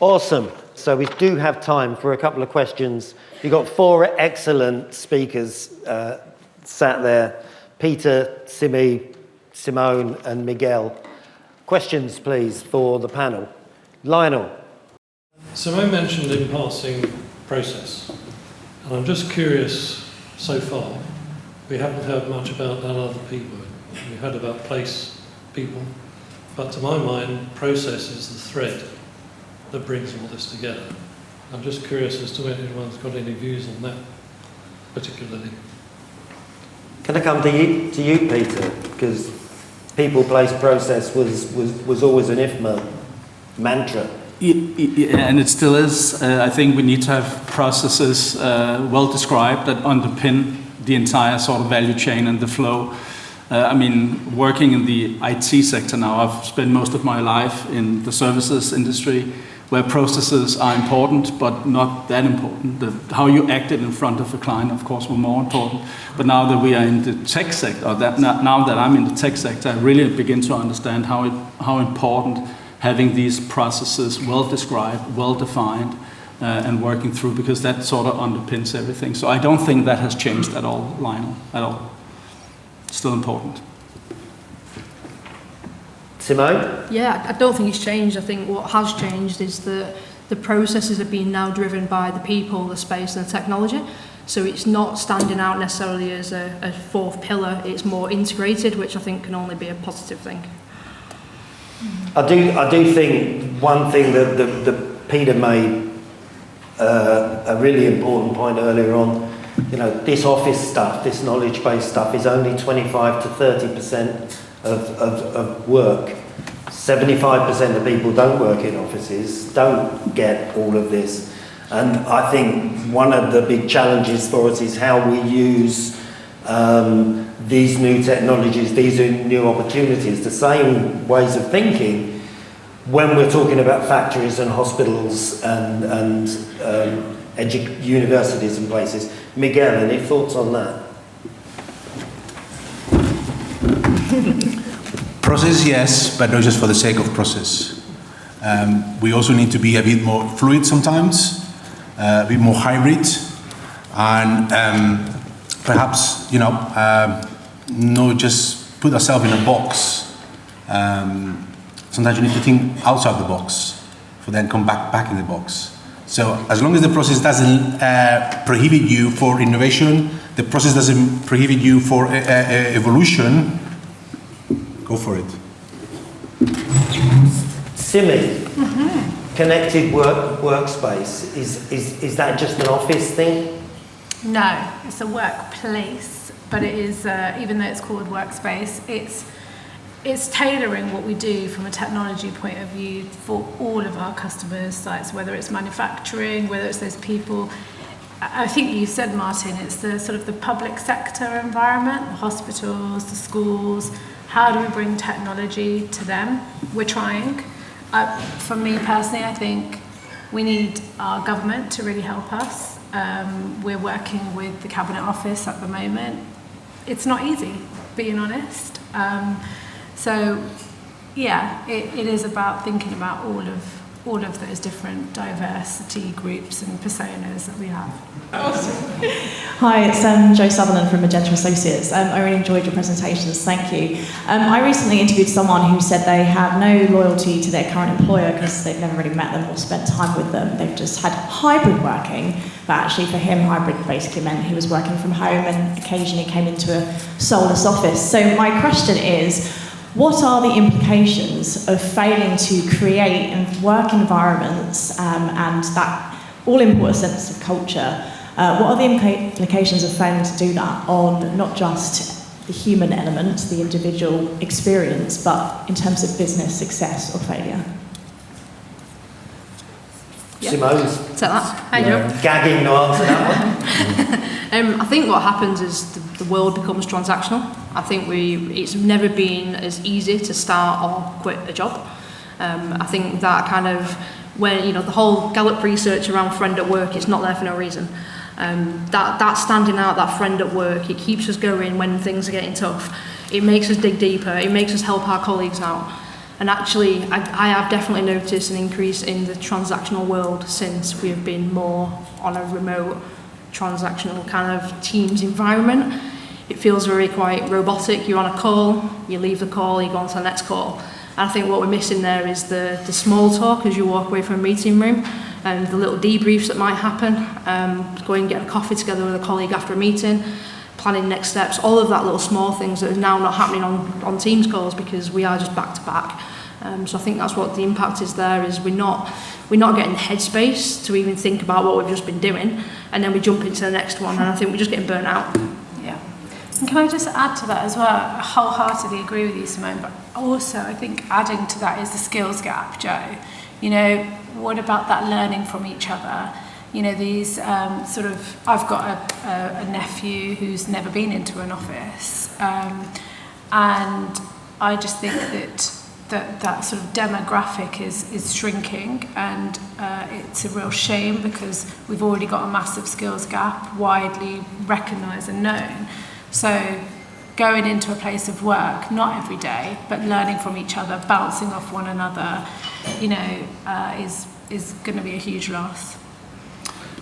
Awesome. So we do have time for a couple of questions. You've got four excellent speakers sat there. Peter, Simi, Simone and Miguel. Questions, please, for the panel. Lionel. Simone mentioned in passing process, and I'm just curious, so far, we haven't heard much about that other P word. We heard about place, people, but to my mind, process is the thread that brings all this together. I'm just curious as to whether anyone's got any views on that, particularly. Can I come to you, Peter? Because people, place, process was always an IFMA mantra. Yeah, and it still is. I think we need to have processes well described that underpin the entire sort of value chain and the flow. I mean, working in the IT sector now, I've spent most of my life in the services industry, where processes are important, but not that important. How you acted in front of a client, of course, were more important. But now that we are in the tech sector, now that I'm in the tech sector, I really begin to understand how important having these processes well described, well defined, and working through, because that sort of underpins everything. So I don't think that has changed at all, Lionel, at all. It's still important. Simone? Yeah, I don't think it's changed. I think what has changed is that the processes are being now driven by the people, the space and the technology. So it's not standing out necessarily as a fourth pillar, it's more integrated, which I think can only be a positive thing. I do think one thing that Peter made a really important point earlier on, you know, this office stuff, this knowledge-based stuff is only 25 to 30% of work. 75% of people don't work in offices, don't get all of this. And I think one of the big challenges for us is how we use these new technologies, these new opportunities, the same ways of thinking when we're talking about factories and hospitals and universities and places. Miguel, any thoughts on that? Process, yes, but not just for the sake of process. We also need to be a bit more fluid sometimes, a bit more hybrid, and perhaps, you know, not just put ourselves in a box. Sometimes you need to think outside the box, for then come back in the box. So as long as the process doesn't prohibit you for innovation, the process doesn't prohibit you for evolution, go for it. Simi, connected workspace, is that just an office thing? No, it's a workplace, but it is, even though it's called workspace, it's tailoring what we do from a technology point of view for all of our customers' sites, whether it's manufacturing, whether it's those people. I think you said, Martin, it's the sort of the public sector environment, the hospitals, the schools. How do we bring technology to them? We're trying. For me personally, I think we need our government to really help us. We're working with the Cabinet Office at the moment. It's not easy, being honest. So, yeah, it is about thinking about all of those different diversity groups and personas that we have. Awesome. Hi, it's Jo Sutherland from Magenta Associates. I really enjoyed your presentations, thank you. I recently interviewed someone who said they have no loyalty to their current employer because they've never really met them or spent time with them. They've just had hybrid working, but actually for him, hybrid basically meant he was working from home and occasionally came into a soulless office. So my question is, what are the implications of failing to create and work environments and that all-important sense of culture? What are the implications of failing to do that on not just the human element, the individual experience, but in terms of business success or failure? Yeah. Simone's Take that. Hi, Joe. gagging to answer that one. I think what happens is the world becomes transactional. I think it's never been as easy to start or quit a job. I think that kind of, when, you know, the whole Gallup research around friend at work, it's not there for no reason. That standing out, that friend at work, it keeps us going when things are getting tough. It makes us dig deeper, it makes us help our colleagues out. And actually, I have definitely noticed an increase in the transactional world since we have been more on a remote transactional kind of Teams environment. It feels very quite robotic. You're on a call, you leave the call, you go on to the next call. And I think what we're missing there is the small talk as you walk away from a meeting room, and the little debriefs that might happen, going and get a coffee together with a colleague after a meeting, planning next steps, all of that little small things that are now not happening on Teams calls because we are just back to back. So I think that's what the impact is there, is we're not getting the headspace to even think about what we've just been doing, and then we jump into the next one, and I think we're just getting burnt out. Yeah. And can I just add to that as well? I wholeheartedly agree with you, Simone, but also I think adding to that is the skills gap, Joe. You know, what about that learning from each other? You know, these I've got a nephew who's never been into an office, and I just think that sort of demographic is shrinking, and it's a real shame because we've already got a massive skills gap, widely recognised and known. So going into a place of work, not every day, but learning from each other, bouncing off one another, you know, is going to be a huge loss.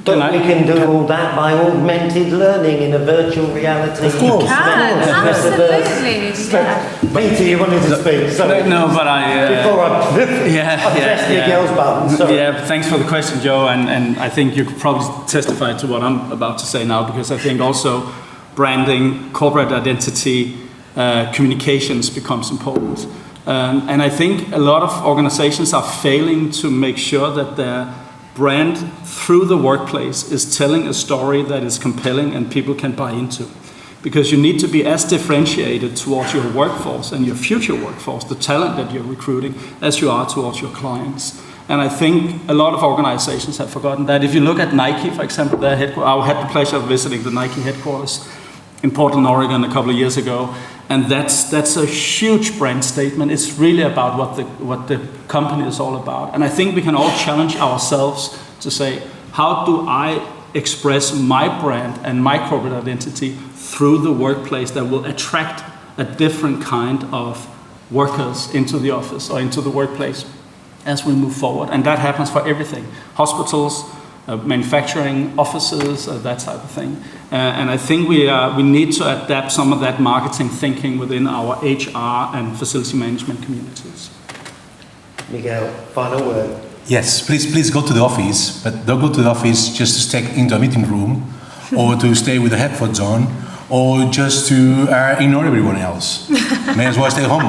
But we can do all that by augmented learning in a virtual reality. Of course. Absolutely. Yeah. Peter, you wanted to speak. Sorry. No, but I... Before I press Miguel's button. Sorry. Yeah, thanks for the question, Joe, and I think you could probably testify to what I'm about to say now, because I think also branding, corporate identity, communications becomes important. And I think a lot of organizations are failing to make sure that their brand through the workplace is telling a story that is compelling and people can buy into. Because you need to be as differentiated towards your workforce and your future workforce, the talent that you're recruiting, as you are towards your clients. And I think a lot of organizations have forgotten that. If you look at Nike, for example, their headquarters, I had the pleasure of visiting the Nike headquarters in Portland, Oregon a couple of years ago. And that's a huge brand statement. It's really about what the company is all about. And I think we can all challenge ourselves to say, how do I express my brand and my corporate identity through the workplace that will attract a different kind of workers into the office or into the workplace as we move forward. And that happens for everything. Hospitals, manufacturing, offices, that type of thing. And I think we need to adapt some of that marketing thinking within our HR and facility management communities. Miguel, final word. Yes, please go to the office, but don't go to the office just to stay into a meeting room or to stay with the headphones on or just to ignore everyone else. May as well stay home.